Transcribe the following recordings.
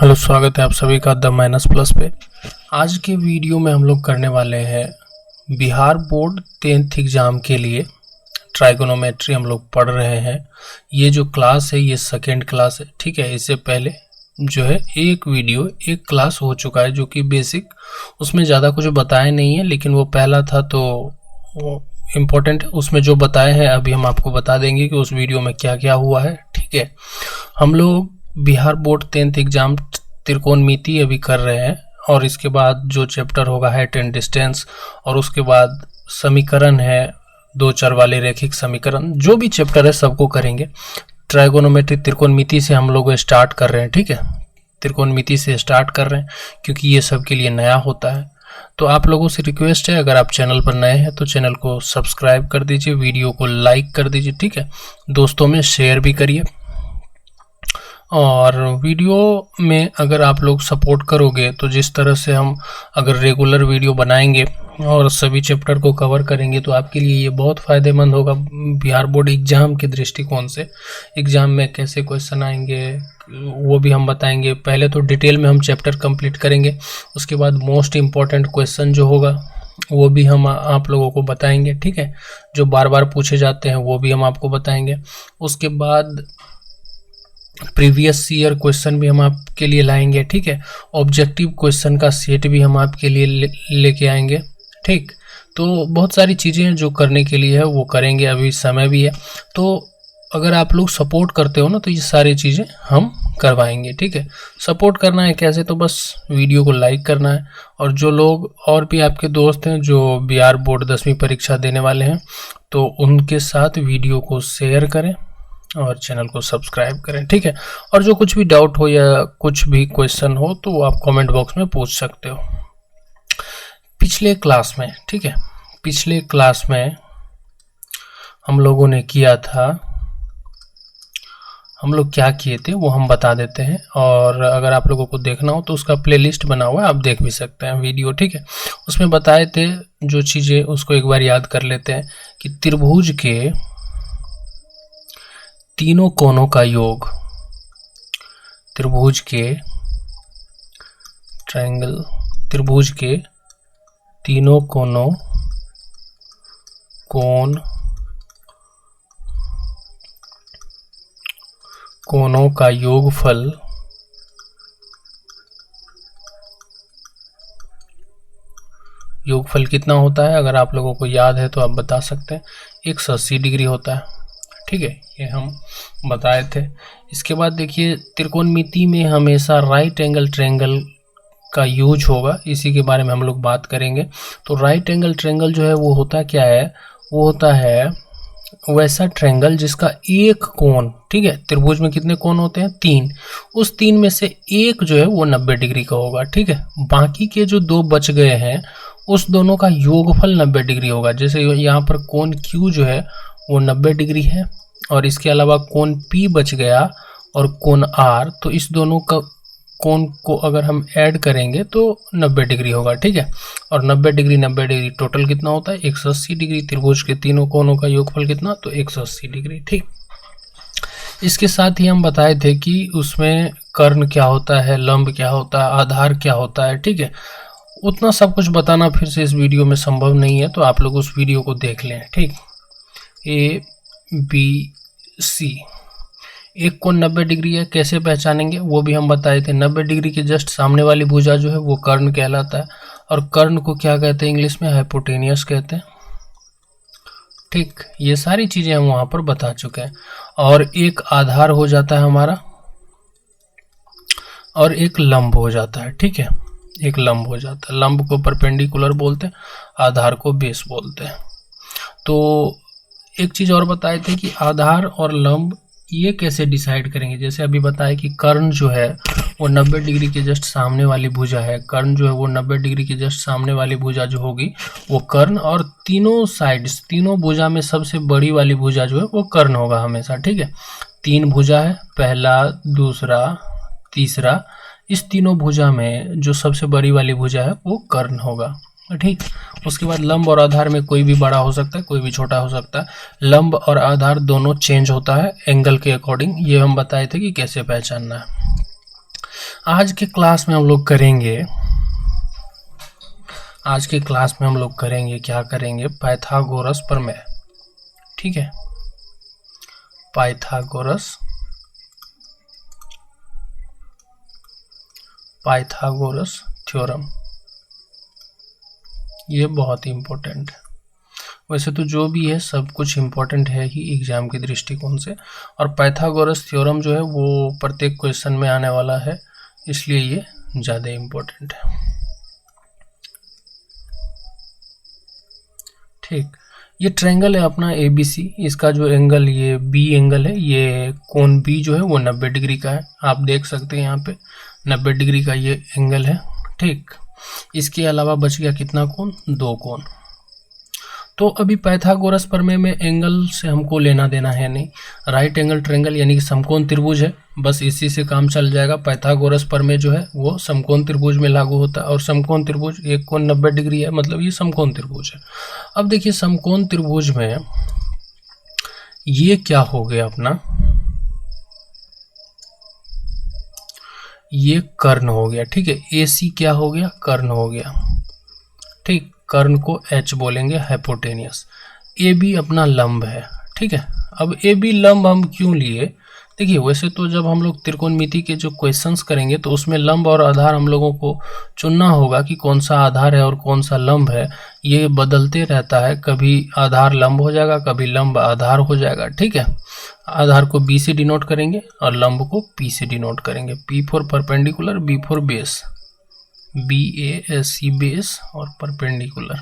Hello, स्वागत है आप सभी का द माइनस प्लस पे। आज के वीडियो में हम लोग करने वाले हैं बिहार बोर्ड 10th एग्ज़ाम के लिए ट्राइगोनोमेट्री हम लोग पढ़ रहे हैं। ये जो क्लास है ये सेकेंड क्लास है, ठीक है। इससे पहले जो है एक क्लास हो चुका है जो कि बेसिक, उसमें ज़्यादा कुछ बताया नहीं है, लेकिन वो पहला था तो इम्पोर्टेंट। उसमें जो बताए हैं अभी हम आपको बता देंगे कि उस वीडियो में क्या क्या हुआ है, ठीक है। हम लोग बिहार बोर्ड 10th एग्ज़ाम त्रिकोणमिति अभी कर रहे हैं, और इसके बाद जो चैप्टर होगा हाइट एंड डिस्टेंस, और उसके बाद समीकरण है, दो चर वाले रैखिक समीकरण, जो भी चैप्टर है सबको करेंगे। ट्राइगोनोमेट्री त्रिकोणमिति से हम लोग स्टार्ट कर रहे हैं, ठीक है। त्रिकोणमिति से स्टार्ट कर रहे हैं क्योंकि ये सबके लिए नया होता है। तो आप लोगों से रिक्वेस्ट है, अगर आप चैनल पर नए हैं तो चैनल को सब्सक्राइब कर दीजिए, वीडियो को लाइक कर दीजिए, ठीक है। दोस्तों में शेयर भी करिए, और वीडियो में अगर आप लोग सपोर्ट करोगे तो जिस तरह से हम अगर रेगुलर वीडियो बनाएंगे और सभी चैप्टर को कवर करेंगे तो आपके लिए ये बहुत फ़ायदेमंद होगा बिहार बोर्ड एग्ज़ाम के दृष्टिकोण से। एग्ज़ाम में कैसे क्वेश्चन आएंगे वो भी हम बताएंगे। पहले तो डिटेल में हम चैप्टर कंप्लीट करेंगे, उसके बाद मोस्ट इम्पॉर्टेंट क्वेश्चन जो होगा वो भी हम आप लोगों को बताएंगे, ठीक है। जो बार बार पूछे जाते हैं वो भी हम आपको बताएंगे। उसके बाद प्रीवियस ईयर क्वेश्चन भी हम आपके लिए लाएंगे, ठीक है। ऑब्जेक्टिव क्वेश्चन का सेट भी हम आपके लिए लेके आएंगे, ठीक। तो बहुत सारी चीज़ें हैं जो करने के लिए है, वो करेंगे। अभी समय भी है, तो अगर आप लोग सपोर्ट करते हो ना तो ये सारी चीज़ें हम करवाएंगे, ठीक है। सपोर्ट करना है कैसे, तो बस वीडियो को लाइक करना है, और जो लोग और भी आपके दोस्त हैं जो बिहार बोर्ड 10वीं परीक्षा देने वाले हैं तो उनके साथ वीडियो को शेयर करें और चैनल को सब्सक्राइब करें, ठीक है। और जो कुछ भी डाउट हो या कुछ भी क्वेश्चन हो तो वो आप कमेंट बॉक्स में पूछ सकते हो। पिछले क्लास में, ठीक है, पिछले क्लास में हम लोगों ने किया था, हम लोग क्या किए थे वो हम बता देते हैं, और अगर आप लोगों को देखना हो तो उसका प्लेलिस्ट बना हुआ है, आप देख भी सकते हैं वीडियो, ठीक है। उसमें बताए थे जो चीज़ें, उसको एक बार याद कर लेते हैं कि त्रिभुज के तीनों कोनों का योग, त्रिभुज के तीनों कोनों का योगफल कितना होता है। अगर आप लोगों को याद है तो आप बता सकते हैं, 180 डिग्री होता है, ठीक है। ये हम बताए थे। इसके बाद देखिए, त्रिकोणमिति में हमेशा राइट एंगल ट्रायंगल का यूज होगा, इसी के बारे में हम लोग बात करेंगे। तो राइट एंगल ट्रायंगल जो है वो होता क्या है, वो होता है वैसा ट्रायंगल जिसका एक कोण, ठीक है। त्रिभुज में कितने कोण होते हैं? 3। उस 3 में से एक जो है वो 90 डिग्री का होगा, ठीक है। बाकी के जो 2 बच गए हैं उस दोनों का योगफल 90 डिग्री होगा। जैसे यहाँ पर कोण Q जो है वो 90 डिग्री है, और इसके अलावा कोण P बच गया और कोण R, तो इस दोनों का कोण को अगर हम ऐड करेंगे तो 90 डिग्री होगा, ठीक है। और 90 डिग्री टोटल कितना होता है? 180 डिग्री। त्रिभुज के तीनों कोणों का योगफल कितना? तो 180 डिग्री, ठीक। इसके साथ ही हम बताए थे कि उसमें कर्ण क्या होता है, लंब क्या होता है, आधार क्या होता है, ठीक है। उतना सब कुछ बताना फिर से इस वीडियो में संभव नहीं है, तो आप लोग उस वीडियो को देख लें, ठीक। ABC, एक कोण 90 डिग्री है, कैसे पहचानेंगे वो भी हम बताए थे। 90 डिग्री के जस्ट सामने वाली भुजा जो है वो कर्ण कहलाता है, और कर्ण को क्या कहते हैं इंग्लिश में? हाइपोटेनियस कहते हैं, ठीक। ये सारी चीज़ें हम वहाँ पर बता चुके हैं। और एक आधार हो जाता है हमारा, और एक लंब हो जाता है, ठीक है। एक लंब हो जाता है, लंब को परपेंडिकुलर बोलते हैं, आधार को बेस बोलते हैं। तो एक चीज़ और बताए थे कि आधार और लंब ये कैसे डिसाइड करेंगे। जैसे अभी बताया कि कर्ण जो है वो 90 डिग्री के जस्ट सामने वाली भुजा है, कर्ण जो है वो 90 डिग्री के जस्ट सामने वाली भुजा जो होगी वो कर्ण, और तीनों साइड्स, तीनों भुजा में सबसे बड़ी वाली भुजा जो है वो कर्ण होगा हमेशा, ठीक है। 3 भुजा है, पहला, दूसरा, तीसरा, इस तीनों भुजा में जो सबसे बड़ी वाली भुजा है वो कर्ण होगा, ठीक। उसके बाद लंब और आधार में कोई भी बड़ा हो सकता है, कोई भी छोटा हो सकता है। लंब और आधार दोनों चेंज होता है एंगल के अकॉर्डिंग, ये हम बताए थे कि कैसे पहचानना है। आज के क्लास में हम लोग करेंगे क्या करेंगे, पाइथागोरस प्रमेय। ठीक है, पाइथागोरस थ्योरम, ये बहुत ही इम्पोर्टेंट है। वैसे तो जो भी है सब कुछ इम्पोर्टेंट है ही एग्जाम के दृष्टिकोण से, और पाइथागोरस थ्योरम जो है वो प्रत्येक क्वेश्चन में आने वाला है, इसलिए ये ज़्यादा इम्पोर्टेंट है। ठीक, ये ट्रायंगल है अपना ABC, इसका जो एंगल ये B एंगल है, ये कोण B जो है वो 90 डिग्री का है। आप देख सकते हैं यहाँ पे 90 डिग्री का ये एंगल है। ठीक, इसके अलावा बच गया कितना कोण, 2 कोण। तो अभी पाइथागोरस प्रमेय में एंगल से हमको लेना देना है नहीं, राइट एंगल ट्रायंगल यानी कि समकोण त्रिभुज है, बस इसी से काम चल जाएगा। पाइथागोरस प्रमेय जो है वो समकोण त्रिभुज में लागू होता है, और समकोण त्रिभुज एक कोण 90 डिग्री है, मतलब ये समकोण त्रिभुज है। अब देखिए समकोण त्रिभुज में ये क्या हो गया अपना, ये कर्ण हो गया। ठीक है, AC क्या हो गया, कर्ण हो गया। ठीक, कर्ण को H बोलेंगे, हाइपोटेनियस। AB अपना लंब है। ठीक है, अब AB लंब हम क्यों लिए, देखिए वैसे तो जब हम लोग त्रिकोणमिति के जो क्वेश्चंस करेंगे तो उसमें लंब और आधार हम लोगों को चुनना होगा कि कौन सा आधार है और कौन सा लंब है। ये बदलते रहता है, कभी आधार लंब हो जाएगा, कभी लंब आधार हो जाएगा। ठीक है, आधार को B से डिनोट करेंगे और लंब को P से डिनोट करेंगे। P for perpendicular, B for base, BASE base, और परपेंडिकुलर।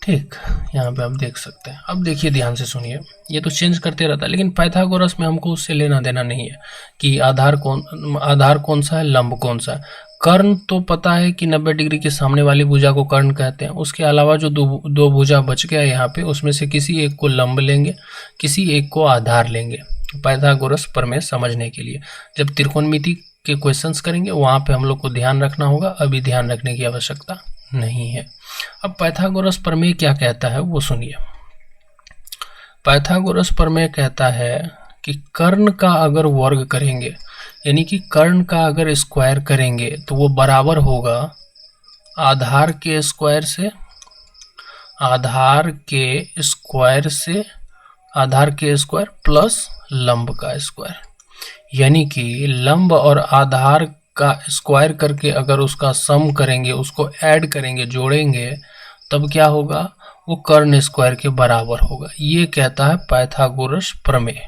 ठीक, यहाँ पे आप देख सकते हैं। अब देखिए ध्यान से सुनिए, ये तो चेंज करते रहता है, लेकिन पाइथागोरस में हमको उससे लेना देना नहीं है कि आधार कौन सा है, लंब कौन सा है। कर्ण तो पता है कि 90 डिग्री के सामने वाली भुजा को कर्ण कहते हैं। उसके अलावा जो दो भुजा बच गया यहाँ पे, उसमें से किसी एक को लंब लेंगे, किसी एक को आधार लेंगे पाइथागोरस प्रमेय समझने के लिए। जब त्रिकोणमिति के क्वेश्चंस करेंगे वहाँ पे हम लोग को ध्यान रखना होगा, अभी ध्यान रखने की आवश्यकता नहीं है। अब पाइथागोरस प्रमेय क्या कहता है वो सुनिए। पाइथागोरस प्रमेय कहता है कि कर्ण का अगर वर्ग करेंगे, यानी कि कर्ण का अगर स्क्वायर करेंगे तो वो बराबर होगा आधार के स्क्वायर से प्लस लंब का स्क्वायर। यानी कि लंब और आधार का स्क्वायर करके अगर उसका सम करेंगे, उसको ऐड करेंगे, जोड़ेंगे, तब क्या होगा, वो कर्ण स्क्वायर के बराबर होगा। ये कहता है पाइथागोरस प्रमेय।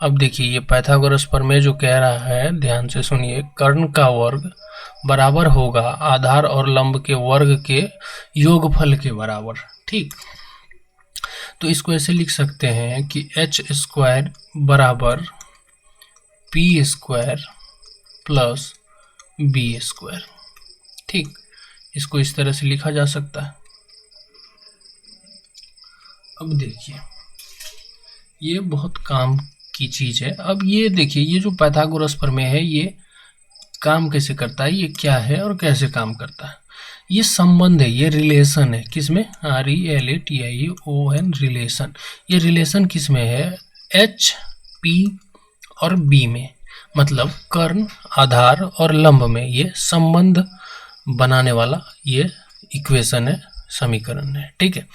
अब देखिए ये पाइथागोरस प्रमेय जो कह रहा है, ध्यान से सुनिए, कर्ण का वर्ग बराबर होगा आधार और लंब के वर्ग के योगफल के बराबर। ठीक, तो इसको ऐसे लिख सकते हैं कि H स्क्वायर बराबर P square plus B square. ठीक, इसको इस तरह से लिखा जा सकता है। अब देखिए ये बहुत काम की चीज है। अब ये देखिए, ये जो पाइथागोरस प्रमेय है ये काम कैसे करता है, ये क्या है और कैसे काम करता है। ये संबंध है, ये रिलेशन है, किसमें, RELATION, रिलेशन। ये रिलेशन किसमें है, H, P और B में, मतलब कर्ण, आधार और लंब में ये संबंध बनाने वाला ये इक्वेशन है, समीकरण है। ठीक है,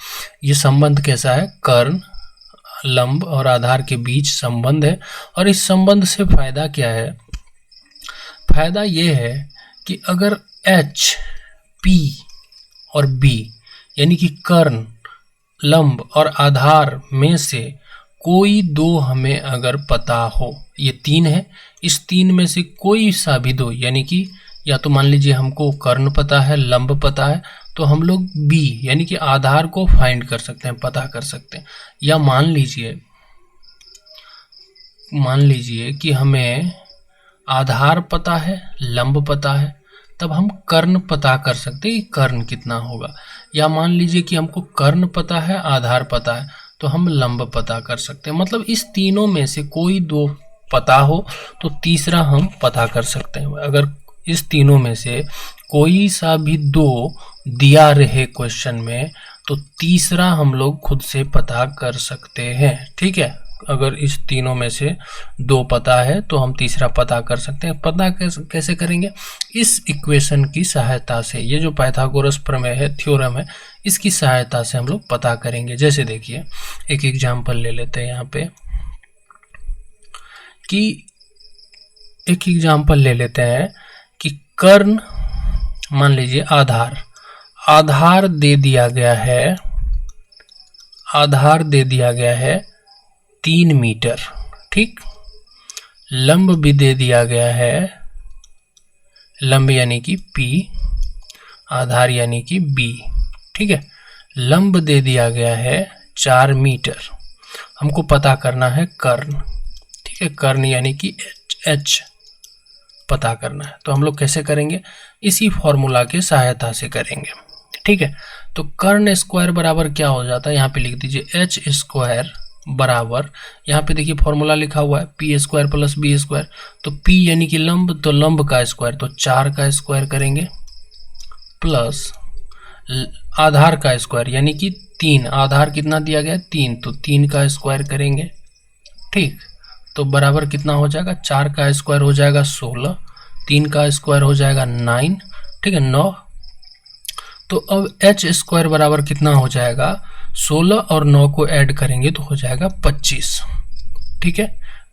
ये संबंध कैसा है, कर्ण, लंब और आधार के बीच संबंध है। और इस संबंध से फायदा क्या है, फायदा ये है कि अगर H, P और B यानी कि कर्ण, लंब और आधार में से कोई दो हमें अगर पता हो, ये 3 है, इस 3 में से कोई सा भी दो, यानी कि या तो मान लीजिए हमको कर्ण पता है, लंब पता है, तो हम लोग B यानी कि आधार को फाइंड कर सकते हैं, पता कर सकते हैं। या मान लीजिए कि हमें आधार पता है, लंब पता है, तब हम कर्ण पता कर सकते हैं कि कर्ण कितना होगा। या मान लीजिए कि हमको कर्ण पता है, आधार पता है, तो हम लंब पता कर सकते हैं। मतलब इस तीनों में से कोई दो पता हो तो तीसरा हम पता कर सकते हैं। अगर इस तीनों में से कोई सा भी दो दिया रहे क्वेश्चन में, तो तीसरा हम लोग खुद से पता कर सकते हैं। ठीक है, अगर इस तीनों में से दो पता है तो हम तीसरा पता कर सकते हैं। पता कैसे करेंगे? इस इक्वेशन की सहायता से, ये जो पाइथागोरस प्रमेय है, थ्योरम है, इसकी सहायता से हम लोग पता करेंगे। जैसे देखिए एक एग्जाम्पल ले लेते हैं यहाँ पे कि एक एग्जाम्पल ले लेते हैं कि कर्ण, मान लीजिए आधार दे दिया गया है, आधार दे दिया गया है 3 मीटर, ठीक। लंब भी दे दिया गया है, लंब यानी कि P, आधार यानी कि B, ठीक है। लंब दे दिया गया है 4 मीटर। हमको पता करना है कर्ण, ठीक है। कर्ण यानी कि H पता करना है। तो हम लोग कैसे करेंगे? इसी फॉर्मूला के सहायता से करेंगे, ठीक है। तो कर्ण स्क्वायर बराबर क्या हो जाता है? यहाँ पे लिख दीजिए H स्क्वायर बराबर, यहाँ पे देखिए फॉर्मूला लिखा हुआ है P square plus B square. तो P यानी कि लंब, तो लंब का स्क्वायर तो 4 का स्क्वायर करेंगे, प्लस आधार का स्क्वायर यानी कि 3, आधार कितना दिया गया है 3, तो 3 का स्क्वायर करेंगे, ठीक। तो बराबर कितना हो जाएगा? 4 का स्क्वायर हो जाएगा 16, 3 का स्क्वायर हो जाएगा 9, ठीक है, 9। तो अब H स्क्वायर बराबर कितना हो जाएगा? 16 और 9 को ऐड करेंगे तो हो जाएगा 25, ठीक है,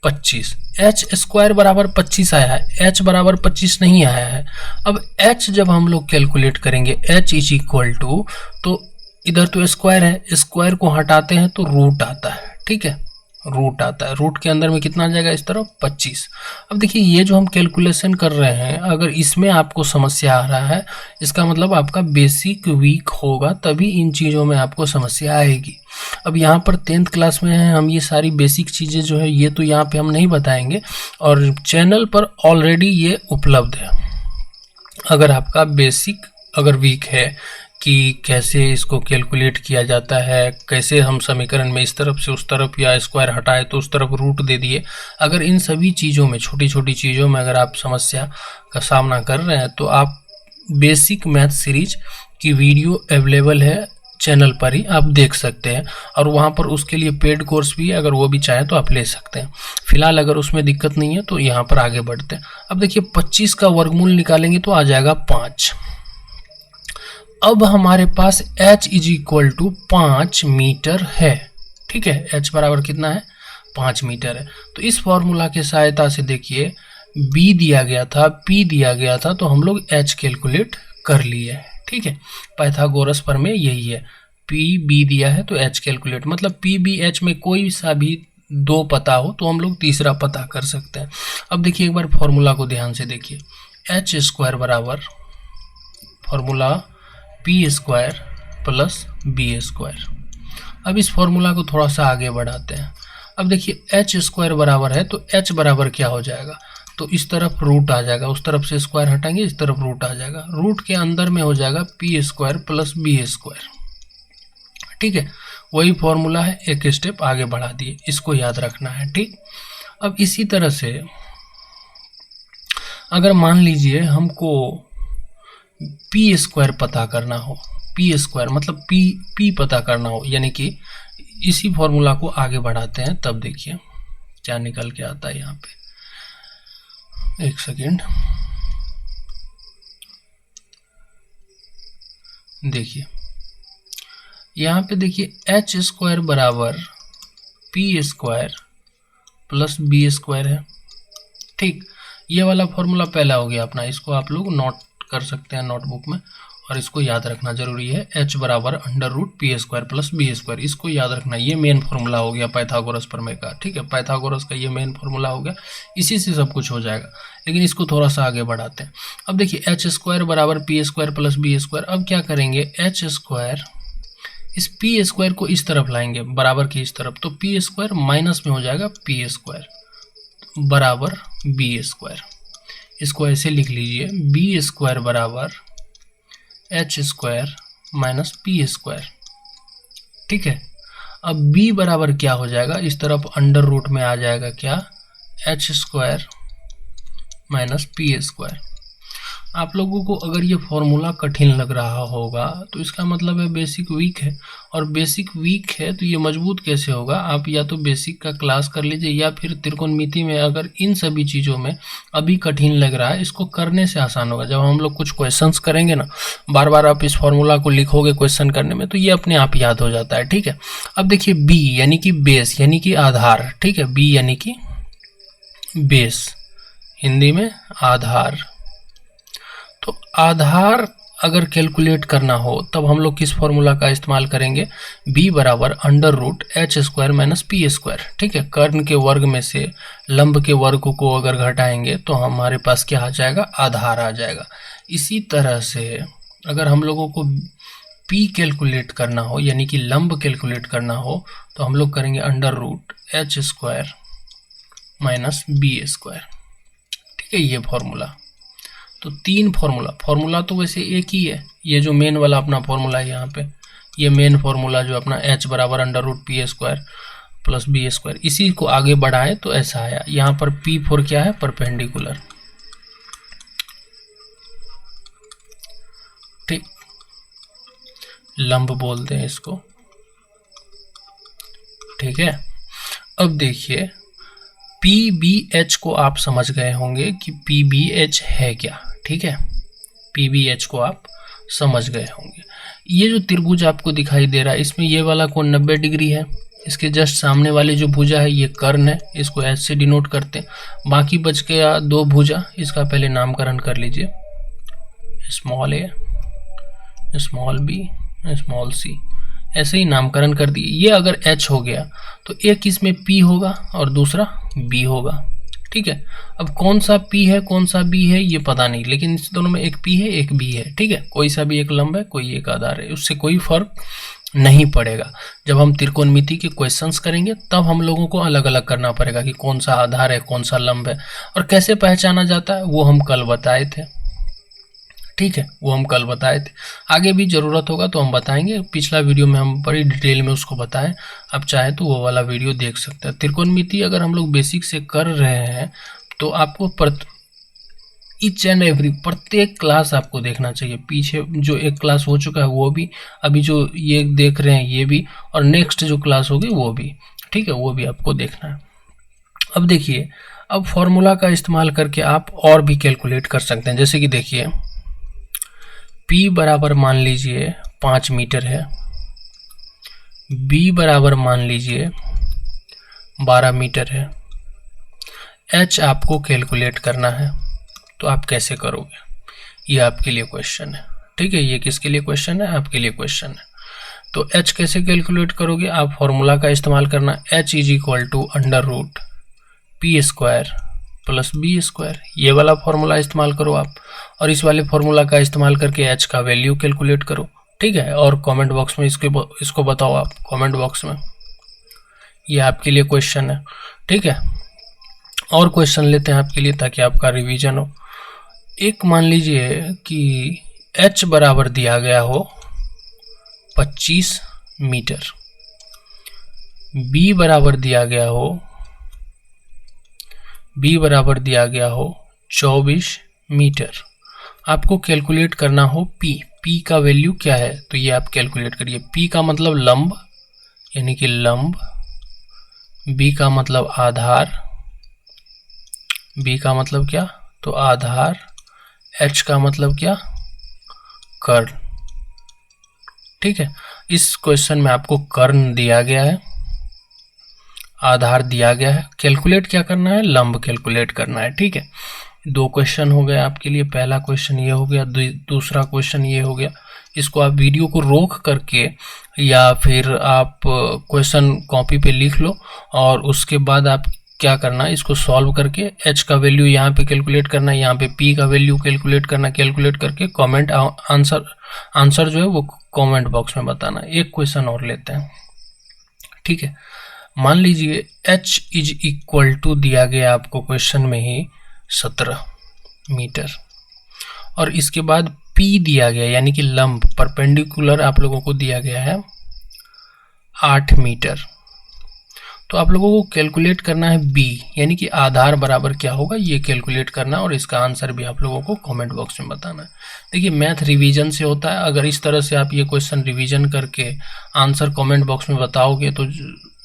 25। H स्क्वायर बराबर 25 आया है, H बराबर 25 नहीं आया है। अब H जब हम लोग कैलकुलेट करेंगे, H इज इक्वल टू, तो इधर तो स्क्वायर है, स्क्वायर को हटाते हैं तो रूट आता है, ठीक है, रूट आता है। रूट के अंदर में कितना आ जाएगा? इस तरफ 25। अब देखिए ये जो हम कैलकुलेशन कर रहे हैं, अगर इसमें आपको समस्या आ रहा है, इसका मतलब आपका बेसिक वीक होगा, तभी इन चीज़ों में आपको समस्या आएगी। अब यहाँ पर 10th क्लास में है, हम ये सारी बेसिक चीज़ें जो है ये तो यहाँ पे हम नहीं बताएंगे, और चैनल पर ऑलरेडी ये उपलब्ध है। अगर आपका बेसिक अगर वीक है कि कैसे इसको कैलकुलेट किया जाता है, कैसे हम समीकरण में इस तरफ से उस तरफ या स्क्वायर हटाए तो उस तरफ रूट दे दिए, अगर इन सभी चीज़ों में, छोटी छोटी चीज़ों में अगर आप समस्या का सामना कर रहे हैं, तो आप बेसिक मैथ सीरीज की वीडियो अवेलेबल है चैनल पर ही, आप देख सकते हैं। और वहाँ पर उसके लिए पेड कोर्स भी है, अगर वो भी चाहे तो आप ले सकते हैं। फिलहाल अगर उसमें दिक्कत नहीं है तो यहाँ पर आगे बढ़ते हैं। अब देखिए 25 का वर्गमूल निकालेंगे तो आ जाएगा 5। अब हमारे पास H is equal to 5 metre है, ठीक है। H बराबर कितना है? 5 मीटर है। तो इस फॉर्मूला के सहायता से देखिए B दिया गया था, P दिया गया था, तो हम लोग H कैलकुलेट कर लिए, ठीक है। पाइथागोरस प्रमेय यही है, P B दिया है तो H कैलकुलेट, मतलब P B H में कोई सा भी दो पता हो तो हम लोग तीसरा पता कर सकते हैं। अब देखिए एक बार फॉर्मूला को ध्यान से देखिए, H स्क्वायर बराबर formula P square plus B square. अब इस फॉर्मूला को थोड़ा सा आगे बढ़ाते हैं। अब देखिए H स्क्वायर बराबर है तो H बराबर क्या हो जाएगा? तो इस तरफ रूट आ जाएगा, उस तरफ से स्क्वायर हटाएंगे, इस तरफ रूट आ जाएगा, रूट के अंदर में हो जाएगा P square plus B square, ठीक है। वही फॉर्मूला है, एक स्टेप आगे बढ़ा दिए, इसको याद रखना है, ठीक। अब इसी तरह से अगर मान लीजिए हमको P स्क्वायर पता करना हो, P स्क्वायर मतलब P पता करना हो, यानी कि इसी फॉर्मूला को आगे बढ़ाते हैं, तब देखिए क्या निकल के आता है। यहाँ पे एक सेकेंड देखिए, यहाँ पे देखिए H स्क्वायर बराबर P square plus B square है, ठीक। ये वाला फॉर्मूला पहला हो गया अपना, इसको आप लोग नोट कर सकते हैं नोटबुक में, और इसको याद रखना जरूरी है। H बराबर under root P square plus B square, इसको याद रखना, ये मेन फॉर्मूला हो गया पाइथागोरस प्रमेय का, ठीक है। पाइथागोरस का ये मेन फॉर्मूला हो गया, इसी से सब कुछ हो जाएगा। लेकिन इसको थोड़ा सा आगे बढ़ाते हैं। अब देखिए H स्क्वायर बराबर P square plus B square. अब क्या करेंगे, H स्क्वायर इस P स्क्वायर को इस तरफ लाएंगे, बराबर की इस तरफ, तो P स्क्वायर माइनस में हो जाएगा P स्क्वायर बराबर B स्क्वायर। इसको ऐसे लिख लीजिए, B स्क्वायर बराबर H square minus P square, ठीक है। अब B बराबर क्या हो जाएगा, इस तरफ अंडर रूट में आ जाएगा क्या, H square minus P square. आप लोगों को अगर ये फॉर्मूला कठिन लग रहा होगा तो इसका मतलब है बेसिक वीक है, और बेसिक वीक है तो ये मजबूत कैसे होगा। आप या तो बेसिक का क्लास कर लीजिए, या फिर त्रिकोणमिति में अगर इन सभी चीज़ों में अभी कठिन लग रहा है, इसको करने से आसान होगा। जब हम लोग कुछ क्वेश्चंस करेंगे ना, बार बार आप इस फॉर्मूला को लिखोगे क्वेश्चन करने में, तो ये अपने आप याद हो जाता है। ठीक है, अब देखिए बी यानी कि बेस यानी कि आधार। ठीक है, बी यानी कि बेस, हिंदी में आधार। तो आधार अगर कैलकुलेट करना हो तब हम लोग किस फॉर्मूला का इस्तेमाल करेंगे, b बराबर under root H square minus P square. ठीक है, कर्ण के वर्ग में से लंब के वर्ग को अगर घटाएंगे तो हमारे पास क्या आ जाएगा, आधार आ जाएगा। इसी तरह से अगर हम लोगों को p कैलकुलेट करना हो यानी कि लंब कैलकुलेट करना हो तो हम लोग करेंगे under root H square minus B square. ठीक है, ये फॉर्मूला। तो तीन फॉर्मूला तो वैसे एक ही है, ये जो मेन वाला अपना फॉर्मूला है यहाँ पे, ये मेन फॉर्मूला जो अपना h बराबर under root P square plus B square, इसी को आगे बढ़ाए तो ऐसा आया। यहाँ पर P4 क्या है, परपेंडिकुलर। ठीक, लंब बोलते हैं इसको। ठीक है, अब देखिए PBH को आप समझ गए होंगे कि PBH है क्या। ठीक है, PBH को आप समझ गए होंगे। ये जो त्रिभुज आपको दिखाई दे रहा है, इसमें ये वाला कोण 90 डिग्री है, इसके जस्ट सामने वाली जो भुजा है ये कर्ण है, इसको H से डिनोट करते हैं। बाकी बच गया दो भुजा, इसका पहले नामकरण कर लीजिए, small a, small b, small c, ऐसे ही नामकरण कर दिए। ये अगर H हो गया तो एक इसमें P होगा और दूसरा B होगा। ठीक है, अब कौन सा P है कौन सा B है ये पता नहीं, लेकिन इस दोनों में एक P है एक B है। ठीक है, कोई सा भी एक लंब है कोई एक आधार है, उससे कोई फर्क नहीं पड़ेगा। जब हम त्रिकोणमिति के क्वेश्चंस करेंगे तब हम लोगों को अलग अलग करना पड़ेगा कि कौन सा आधार है कौन सा लंब है, और कैसे पहचाना जाता है वो हम कल बताए थे। ठीक है, वो हम कल बताए थे, आगे भी ज़रूरत होगा तो हम बताएंगे। पिछला वीडियो में हम बड़ी डिटेल में उसको बताएं, आप चाहे तो वो वाला वीडियो देख सकते हैं। त्रिकोणमिति अगर हम लोग बेसिक से कर रहे हैं तो आपको ईच एंड एवरी प्रत्येक क्लास आपको देखना चाहिए। पीछे जो एक क्लास हो चुका है वो भी, अभी जो ये देख रहे हैं ये भी, और नेक्स्ट जो क्लास होगी वो भी। ठीक है, वो भी आपको देखना है। अब देखिए, अब फॉर्मूला का इस्तेमाल करके आप और भी कैलकुलेट कर सकते हैं। जैसे कि देखिए P बराबर मान लीजिए 5 मीटर है, B बराबर मान लीजिए 12 मीटर है, H आपको कैलकुलेट करना है, तो आप कैसे करोगे, ये आपके लिए क्वेश्चन है। ठीक है, ये किसके लिए क्वेश्चन है, आपके लिए क्वेश्चन है। तो H कैसे कैलकुलेट करोगे, आप फॉर्मूला का इस्तेमाल करना, H is equal to under root P square plus B square, ये वाला फॉर्मूला इस्तेमाल करो आप, और इस वाले फॉर्मूला का इस्तेमाल करके H का वैल्यू कैलकुलेट करो। ठीक है, और कमेंट बॉक्स में इसको बताओ आप कमेंट बॉक्स में, ये आपके लिए क्वेश्चन है। ठीक है, और क्वेश्चन लेते हैं आपके लिए ताकि आपका रिवीजन हो। एक मान लीजिए कि H बराबर दिया गया हो 25 मीटर, B बराबर दिया गया हो 24 मीटर। आपको कैलकुलेट करना हो P का वैल्यू क्या है, तो ये आप कैलकुलेट करिए। P का मतलब लंब यानी कि लंब, B का मतलब आधार, B का मतलब क्या, तो आधार, H का मतलब क्या, कर्ण। ठीक है, इस क्वेश्चन में आपको कर्ण दिया गया है, आधार दिया गया है, कैलकुलेट क्या करना है, लंब कैलकुलेट करना है। ठीक है, दो क्वेश्चन हो गए आपके लिए, पहला क्वेश्चन ये हो गया, दूसरा क्वेश्चन ये हो गया। इसको आप वीडियो को रोक करके या फिर आप क्वेश्चन कॉपी पे लिख लो, और उसके बाद आप क्या करना, इसको सॉल्व करके H का वैल्यू यहाँ पे कैलकुलेट करना है, यहाँ पे P का वैल्यू कैलकुलेट करना, कैलकुलेट करके कमेंट आंसर जो है वो कमेंट बॉक्स में बताना। एक क्वेश्चन और लेते हैं। ठीक है, मान लीजिए H इज इक्वल टू दिया गया आपको क्वेश्चन में ही 17 मीटर, और इसके बाद P दिया गया यानी कि लंब परपेंडिकुलर आप लोगों को दिया गया है 8 मीटर। तो आप लोगों को कैलकुलेट करना है बी, यानी कि आधार बराबर क्या होगा ये कैलकुलेट करना है, और इसका आंसर भी आप लोगों को कमेंट बॉक्स में बताना है। देखिए मैथ रिवीजन से होता है, अगर इस तरह से आप ये क्वेश्चन रिवीजन करके आंसर कमेंट बॉक्स में बताओगे तो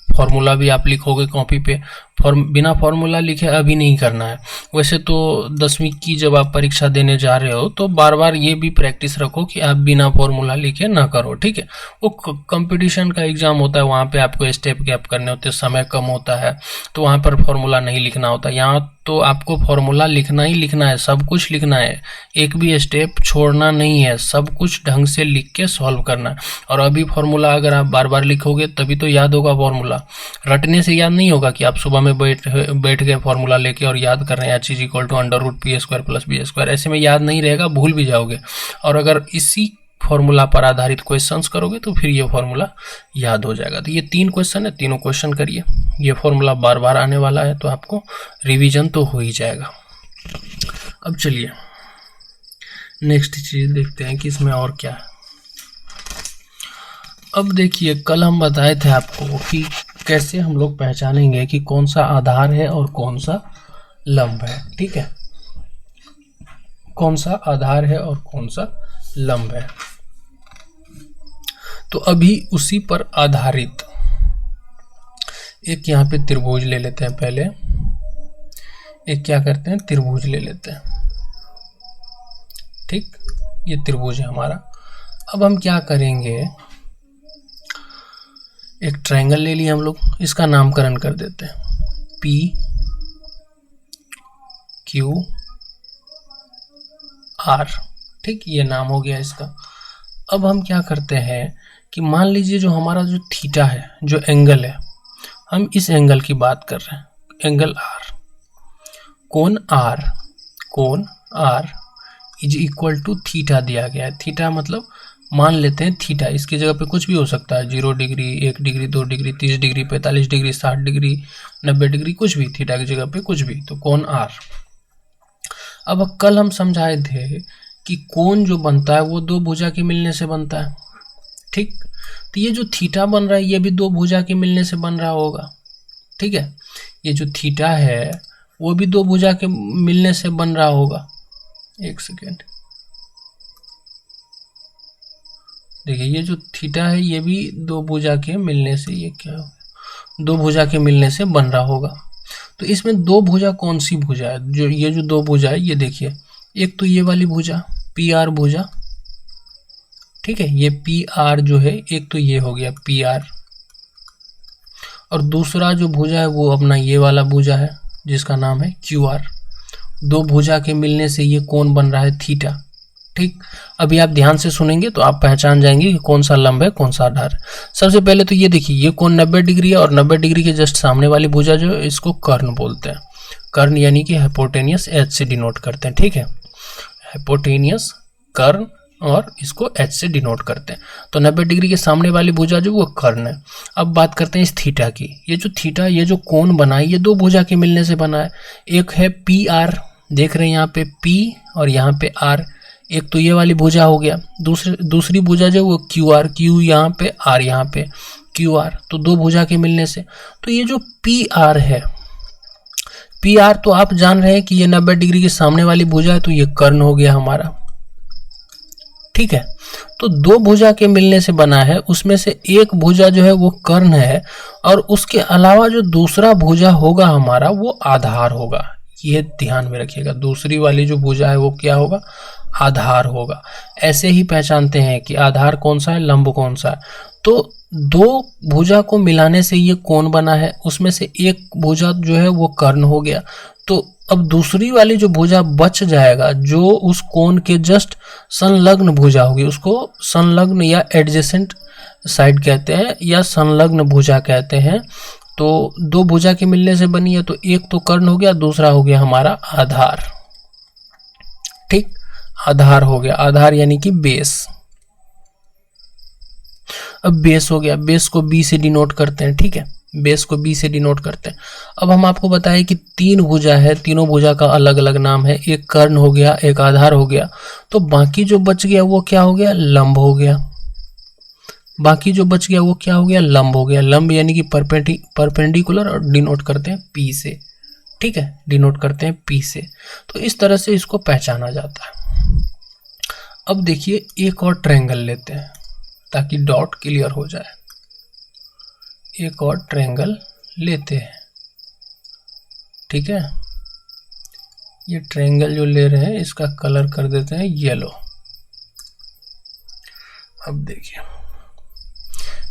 फॉर्मूला भी आप लिखोगे कॉपी पे, बिना फॉर्मूला लिखे अभी नहीं करना है। वैसे तो 10वीं की जब आप परीक्षा देने जा रहे हो तो बार बार ये भी प्रैक्टिस रखो कि आप बिना फॉर्मूला लिखे ना करो, ठीक है। वो कंपटीशन का एग्जाम होता है, वहाँ पे आपको स्टेप गैप करने होते हैं, समय कम होता है, तो वहाँ पर फॉर्मूला नहीं लिखना होता। यहाँ तो आपको फॉर्मूला लिखना ही लिखना है, सब कुछ लिखना है, एक भी स्टेप छोड़ना नहीं है, सब कुछ ढंग से लिख के सॉल्व करना है। और अभी फॉर्मूला अगर आप बार बार लिखोगे तभी तो याद होगा फॉर्मूला, रटने से याद नहीं होगा कि आप सुबह में बैठ गए फॉर्मूला लेके और याद कर रहे हैं h = √p² + b², ऐसे में याद नहीं रहेगा, भूल भी जाओगे। और अगर इसी फॉर्मूला पर आधारित क्वेश्चंस करोगे तो फिर ये फॉर्मूला याद हो जाएगा। तो ये 3 क्वेश्चन है, तीनों क्वेश्चन करिए, ये फॉर्मूला बार बार आने वाला है तो आपको रिवीजन तो हो ही जाएगा। अब चलिए नेक्स्ट चीज देखते हैं कि इसमें और क्या है। अब देखिए कल हम बताए थे आपको कि कैसे हम लोग पहचानेंगे कि कौन सा आधार है और कौन सा लंब है, ठीक है, कौन सा आधार है और कौन सा लंब है। तो अभी उसी पर आधारित एक यहाँ पे त्रिभुज ले लेते हैं, पहले एक क्या करते हैं त्रिभुज ले लेते हैं, ठीक, ये त्रिभुज है हमारा। अब हम क्या करेंगे, एक ट्रायंगल ले लिया हम लोग, इसका नामकरण कर देते हैं PQR, ठीक, ये नाम हो गया इसका। अब हम क्या करते हैं कि मान लीजिए जो हमारा जो थीटा है, जो एंगल है, हम इस एंगल की बात कर रहे हैं, एंगल R, कोण R = थीटा दिया गया है। थीटा मतलब मान लेते हैं थीटा, इसकी जगह पे कुछ भी हो सकता है, 0 degree, 1 degree, 2 degree, 30 degree, 45 degree, 60 degree, 90 degree, कुछ भी, थीटा की जगह पे कुछ भी, तो कोण R। अब कल हम समझाए थे कि कोण जो बनता है वो 2 भुजा के मिलने से बनता है, ठीक, तो ये जो थीटा बन रहा है ये भी 2 भुजा के मिलने से बन रहा होगा, ठीक है, ये जो थीटा है वो भी 2 भुजा के मिलने से बन रहा होगा। एक सेकेंड, देखिए ये जो थीटा है ये भी 2 भुजा के मिलने से, ये क्या होगा, 2 भुजा के मिलने से बन रहा होगा। तो इसमें 2 भुजा कौन सी भुजा है, जो ये जो 2 भुजा है ये देखिए, एक तो ये वाली भुजा PR भुजा, ठीक है, ये PR जो है, एक तो ये हो गया PR, और दूसरा जो भुजा है वो अपना ये वाला भुजा है जिसका नाम है QR। 2 भुजा के मिलने से ये कोण बन रहा है थीटा, ठीक। अभी आप ध्यान से सुनेंगे तो आप पहचान जाएंगे कि कौन सा लंब है कौन सा आधार है। सबसे पहले तो ये देखिए, ये कोण 90 डिग्री है, और 90 डिग्री के जस्ट सामने वाली भुजा जो है इसको कर्ण बोलते हैं, कर्ण यानी कि हाइपोटेनियस H से डिनोट करते हैं, ठीक है, हाइपोटेनियस कर्ण, और इसको H से डिनोट करते हैं। तो 90 डिग्री के सामने वाली भुजा जो वो कर्ण है। अब बात करते हैं इस थीटा की, ये जो थीटा, ये जो कोण बना है ये 2 भुजा के मिलने से बना है। एक है PR, देख रहे हैं यहाँ पे P और यहाँ पे R, एक तो ये वाली भुजा हो गया, दूसरी भुजा जो वो QR, Q यहाँ पे, R यहाँ पे, QR, तो 2 भुजा के मिलने से। तो ये जो PR है, PR तो आप जान रहे हैं कि ये 90 डिग्री के सामने वाली भुजा है, तो ये कर्ण हो गया हमारा, ठीक है। तो 2 भुजा के मिलने से बना है, उसमें से एक भुजा जो है वो कर्ण है, और उसके अलावा जो दूसरा भुजा होगा हमारा वो आधार होगा। ये ध्यान में रखिएगा, दूसरी वाली जो भुजा है वो क्या होगा, आधार होगा। ऐसे ही पहचानते हैं कि आधार कौन सा है, लंब कौन सा है। तो 2 भुजा को मिलाने से ये कोण बना है, उसमें से एक भुजा जो है वो कर्ण हो गया। तो अब दूसरी वाली जो भुजा बच जाएगा, जो उस कोण के जस्ट संलग्न भुजा होगी, उसको संलग्न या एडजेसेंट साइड कहते हैं, या संलग्न भुजा कहते हैं। तो 2 भुजा के मिलने से बनी है, तो एक तो कर्ण हो गया, दूसरा हो गया हमारा आधार, ठीक, आधार हो गया, आधार यानी कि बेस। अब बेस हो गया, बेस को B से डिनोट करते हैं, ठीक है, बेस को B से डिनोट करते हैं। अब हम आपको बताएं कि 3 भुजा है, तीनों भुजा का अलग अलग नाम है, एक कर्ण हो गया, एक आधार हो गया, तो बाकी जो बच गया वो क्या हो गया, लंब हो गया। बाकी जो बच गया वो क्या हो गया, लंब हो गया। लंब यानी कि परपेंडिकुलर, और डिनोट करते हैं पी से, ठीक है, डिनोट करते हैं पी से। तो इस तरह से इसको पहचाना जाता है। अब देखिए एक और ट्रायंगल लेते हैं ताकि डॉट क्लियर हो जाए। एक और ट्रायंगल लेते हैं, ठीक है। ये ट्रायंगल जो ले रहे हैं इसका कलर कर देते हैं येलो। अब देखिए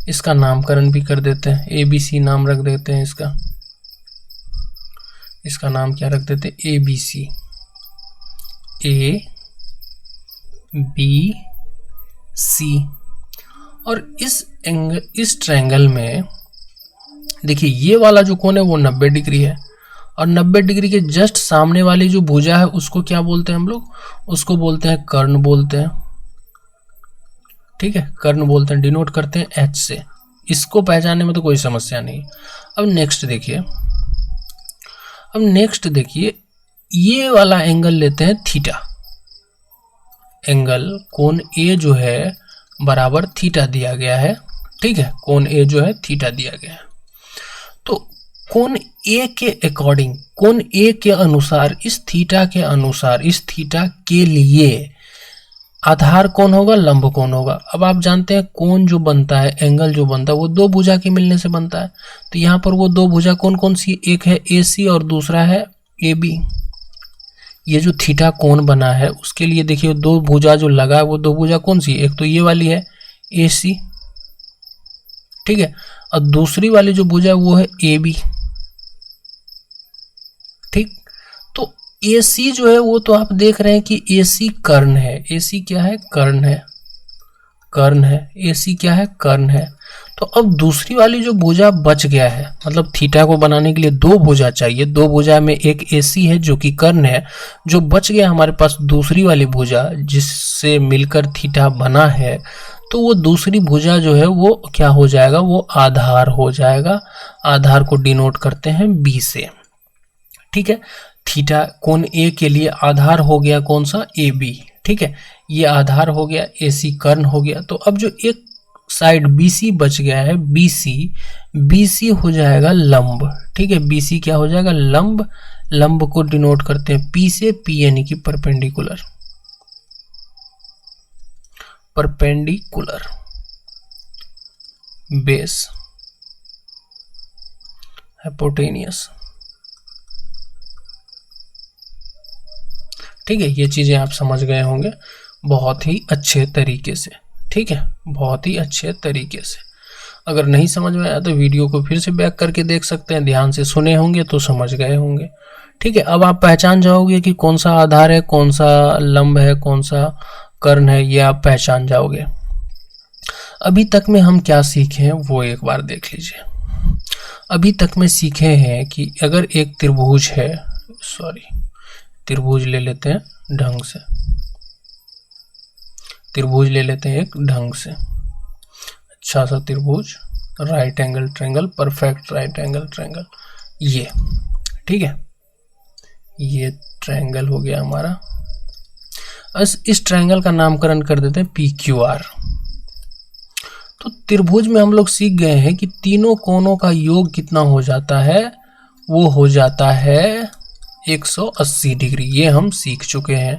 इसका नामकरण भी कर देते हैं, ABC नाम रख देते हैं इसका। इसका नाम क्या रख देते हैं, ABC, ABC। और इस ट्रायंगल में देखिए ये वाला जो कोण है वो 90 डिग्री है, और 90 डिग्री के जस्ट सामने वाली जो भुजा है उसको क्या बोलते हैं हम लोग, उसको बोलते हैं कर्ण बोलते हैं, ठीक है, कर्ण बोलते हैं, डिनोट करते हैं H से। इसको पहचानने में तो कोई समस्या नहीं। अब नेक्स्ट देखिए ये वाला एंगल लेते हैं थीटा। एंगल कोण A जो है बराबर थीटा दिया गया है, ठीक है, कोण A जो है थीटा दिया गया है। तो कोण A के अकॉर्डिंग, कोण A के अनुसार, इस थीटा के अनुसार, इस थीटा के लिए आधार कौन होगा, लंब कौन होगा। अब आप जानते हैं कोण जो बनता है, एंगल जो बनता है वो दो भुजा के मिलने से बनता है। तो यहाँ पर वो दो भुजा कौन कौन सी, एक है AC और दूसरा है AB। ये जो थीटा कोण बना है उसके लिए देखिए दो भुजा जो लगा है वो दो भुजा कौन सी, एक तो ये वाली है AC, ठीक है, और दूसरी वाली जो भुजा है वो है AB, ठीक। तो AC जो है वो तो आप देख रहे हैं कि AC कर्ण है। AC क्या है, कर्ण है, कर्ण है। AC क्या है, कर्ण है। तो अब दूसरी वाली जो भुजा बच गया है, मतलब थीटा को बनाने के लिए दो भुजा चाहिए, दो भुजा में एक AC है जो कि कर्ण है, जो बच गया हमारे पास दूसरी वाली भुजा जिससे मिलकर थीटा बना है। तो वो दूसरी भुजा जो है वो क्या हो जाएगा, वो आधार हो जाएगा। आधार को डिनोट करते हैं B से, ठीक है। थीटा कोण A के लिए आधार हो गया कौन सा, AB, ठीक है, ये आधार हो गया, AC कर्ण हो गया। तो अब जो एक साइड BC बच गया है, BC हो जाएगा लंब, ठीक है, BC क्या हो जाएगा, लंब। लंब को डिनोट करते हैं P से, P यानी कि परपेंडिकुलर, परपेंडिकुलर बेस, हाइपोटेनियस, ठीक है। ये चीजें आप समझ गए होंगे बहुत ही अच्छे तरीके से, ठीक है, बहुत ही अच्छे तरीके से। अगर नहीं समझ में आया तो वीडियो को फिर से बैक करके देख सकते हैं, ध्यान से सुने होंगे तो समझ गए होंगे, ठीक है। अब आप पहचान जाओगे कि कौन सा आधार है, कौन सा लंब है, कौन सा कर्ण है, ये आप पहचान जाओगे। अभी तक में हम क्या सीखे हैं वो एक बार देख लीजिए। अभी तक में सीखे हैं कि अगर एक त्रिभुज है, त्रिभुज ले लेते हैं ढंग से, त्रिभुज ले लेते हैं एक ढंग से, अच्छा सा त्रिभुज, right angle triangle, perfect right angle triangle, ये, ठीक है, ये ट्रायंगल हो गया हमारा। इस ट्रायंगल का नामकरण कर देते हैं PQR। तो त्रिभुज में हम लोग सीख गए हैं कि तीनों कोणों का योग कितना हो जाता है, वो हो जाता है 180 डिग्री। ये हम सीख चुके हैं,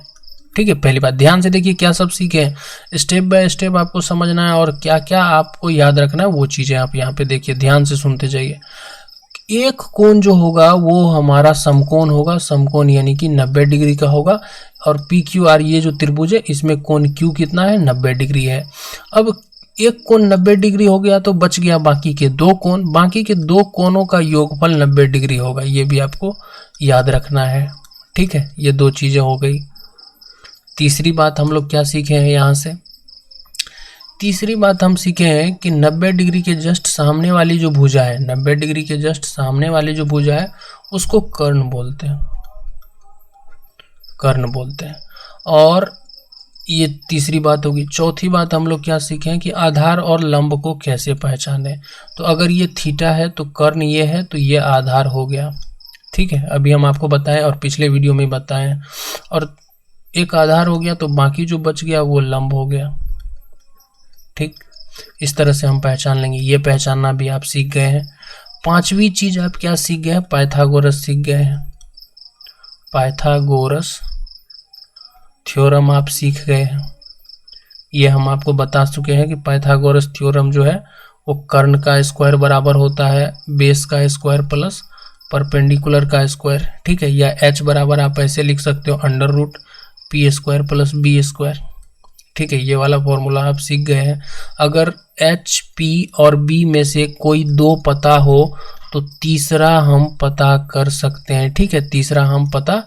ठीक है। पहली बात ध्यान से देखिए क्या सब सीखे हैं, स्टेप बाय स्टेप आपको समझना है और क्या क्या आपको याद रखना है वो चीजें आप यहाँ पे देखिए, ध्यान से सुनते जाइए। एक कोण जो होगा वो हमारा समकोण होगा, समकोण यानी कि 90 डिग्री का होगा। और PQR ये जो त्रिभुज है इसमें कोण Q कितना है, 90 डिग्री है। अब एक कोण 90 डिग्री हो गया तो बच गया बाकी के दो कोण, बाकी के दो कोणों का योगफल 90 डिग्री होगा, ये भी आपको याद रखना है, ठीक है। ये दो चीजें हो गई। तीसरी बात हम लोग क्या सीखे हैं यहाँ से, तीसरी बात हम सीखे हैं कि 90 डिग्री के जस्ट सामने वाली जो भुजा है, 90 डिग्री के जस्ट सामने वाली जो भुजा है उसको कर्ण बोलते हैं, कर्ण बोलते हैं। और ये तीसरी बात होगी। चौथी बात हम लोग क्या सीखे हैं कि आधार और लंब को कैसे पहचाने। तो अगर ये थीटा है तो कर्ण ये है तो ये आधार हो गया, ठीक है, अभी हम आपको बताएं और पिछले वीडियो में बताएं। और एक आधार हो गया तो बाकी जो बच गया वो लंब हो गया, ठीक। इस तरह से हम पहचान लेंगे। ये पहचानना भी आप सीख गए हैं। पांचवी चीज आप क्या सीख गए हैं? पाइथागोरस सीख गए हैं। पाइथागोरस थ्योरम आप सीख गए हैं। ये हम आपको बता चुके हैं कि पाइथागोरस थ्योरम जो है वो कर्ण का स्क्वायर बराबर होता है बेस का स्क्वायर प्लस परपेंडिकुलर का स्क्वायर, ठीक है। या h बराबर आप ऐसे लिख सकते हो under root P square plus B square, ठीक है। ये वाला फॉर्मूला आप सीख गए हैं। अगर h, p और b में से कोई दो पता हो तो तीसरा हम पता कर सकते हैं, ठीक है। तीसरा हम पता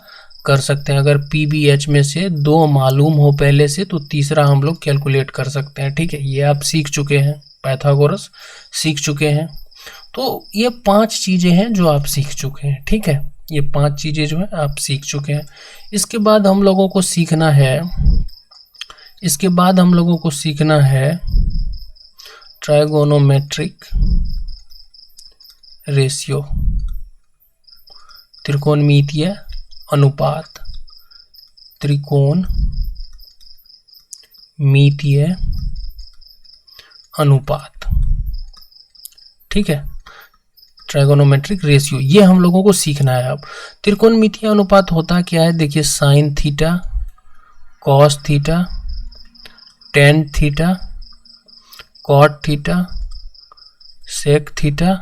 कर सकते हैं। अगर p, b, h में से दो मालूम हो पहले से तो तीसरा हम लोग कैलकुलेट कर सकते हैं, ठीक है। ये आप सीख चुके हैं, पाइथागोरस सीख चुके हैं। तो ये 5 चीजें हैं जो आप सीख चुके हैं, ठीक है। ये 5 चीजें जो है आप सीख चुके हैं। इसके बाद हम लोगों को सीखना है ट्राइगोनोमेट्रिक रेशियो, त्रिकोणमितीय अनुपात, त्रिकोणमितीय अनुपात, ठीक है। ट्राइगोनोमेट्रिक रेशियो ये हम लोगों को सीखना है। अब त्रिकोणमितीय अनुपात होता क्या है? देखिए sine theta, cos theta, tan theta, cot theta, sec theta,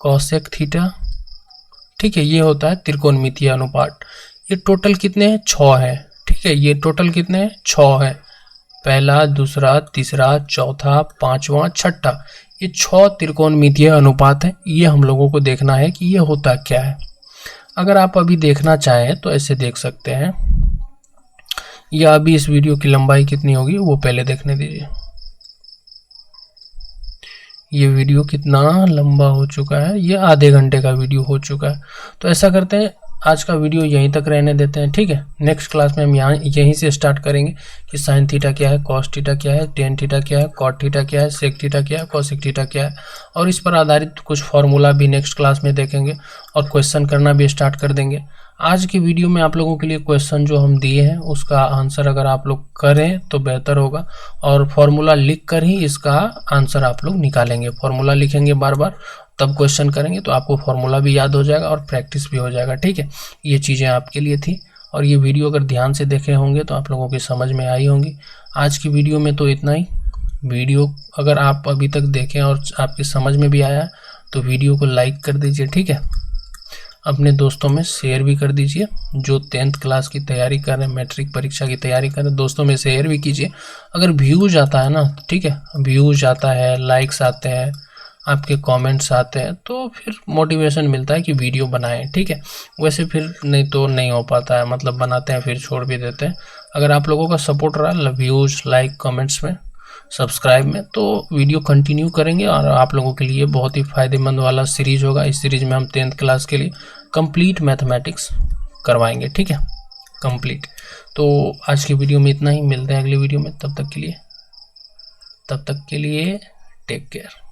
cosec theta, ठीक है। ये होता है त्रिकोणमितीय अनुपात। ये टोटल कितने हैं? 6 है, ठीक है। ये टोटल कितने हैं? 6 है। पहला, दूसरा, तीसरा, चौथा, पांचवा, छठा, ये 6 त्रिकोणमितीय अनुपात है। ये हम लोगों को देखना है कि ये होता क्या है। अगर आप अभी देखना चाहें तो ऐसे देख सकते हैं, या अभी इस वीडियो की लंबाई कितनी होगी वो पहले देखने दीजिए। ये वीडियो कितना लंबा हो चुका है? ये आधे घंटे का वीडियो हो चुका है। तो ऐसा करते हैं, आज का वीडियो यहीं तक रहने देते हैं, ठीक है। नेक्स्ट क्लास में हम यहीं से स्टार्ट करेंगे कि साइन थीटा क्या है, कॉस थीटा क्या है, टेन थीटा क्या है, कॉट थीटा क्या है, सेक थीटा क्या है, कॉसेक थीटा क्या है, और इस पर आधारित कुछ फॉर्मूला भी नेक्स्ट क्लास में देखेंगे और क्वेश्चन करना भी स्टार्ट कर देंगे। आज की वीडियो में आप लोगों के लिए क्वेश्चन जो हम दिए हैं उसका आंसर अगर आप लोग करें तो बेहतर होगा, और फॉर्मूला लिख कर ही इसका आंसर आप लोग निकालेंगे। फॉर्मूला लिखेंगे बार बार, तब क्वेश्चन करेंगे तो आपको फॉर्मूला भी याद हो जाएगा और प्रैक्टिस भी हो जाएगा, ठीक है। ये चीज़ें आपके लिए थी, और ये वीडियो अगर ध्यान से देखे होंगे तो आप लोगों की समझ में आई होंगी। आज की वीडियो में तो इतना ही। वीडियो अगर आप अभी तक देखें और आपकी समझ में भी आया तो वीडियो को लाइक कर दीजिए, ठीक है। अपने दोस्तों में शेयर भी कर दीजिए। जो 10th क्लास की तैयारी कर रहे हैं, मैट्रिक परीक्षा की तैयारी कर रहे हैं, दोस्तों में शेयर भी कीजिए। अगर व्यूज आता है ना, ठीक है, व्यूज आता है, लाइक्स आते हैं, आपके कमेंट्स आते हैं, तो फिर मोटिवेशन मिलता है कि वीडियो बनाएं, ठीक है। वैसे फिर नहीं तो नहीं हो पाता है, मतलब बनाते हैं फिर छोड़ भी देते हैं। अगर आप लोगों का सपोर्ट रहा व्यूज, लाइक, कमेंट्स में, सब्सक्राइब में, तो वीडियो कंटिन्यू करेंगे और आप लोगों के लिए बहुत ही फायदेमंद वाला सीरीज होगा। इस सीरीज में हम 10th क्लास के लिए कंप्लीट मैथमेटिक्स करवाएंगे, ठीक है, कंप्लीट। तो आज की वीडियो में इतना ही, मिलते हैं अगली वीडियो में। तब तक के लिए टेक केयर।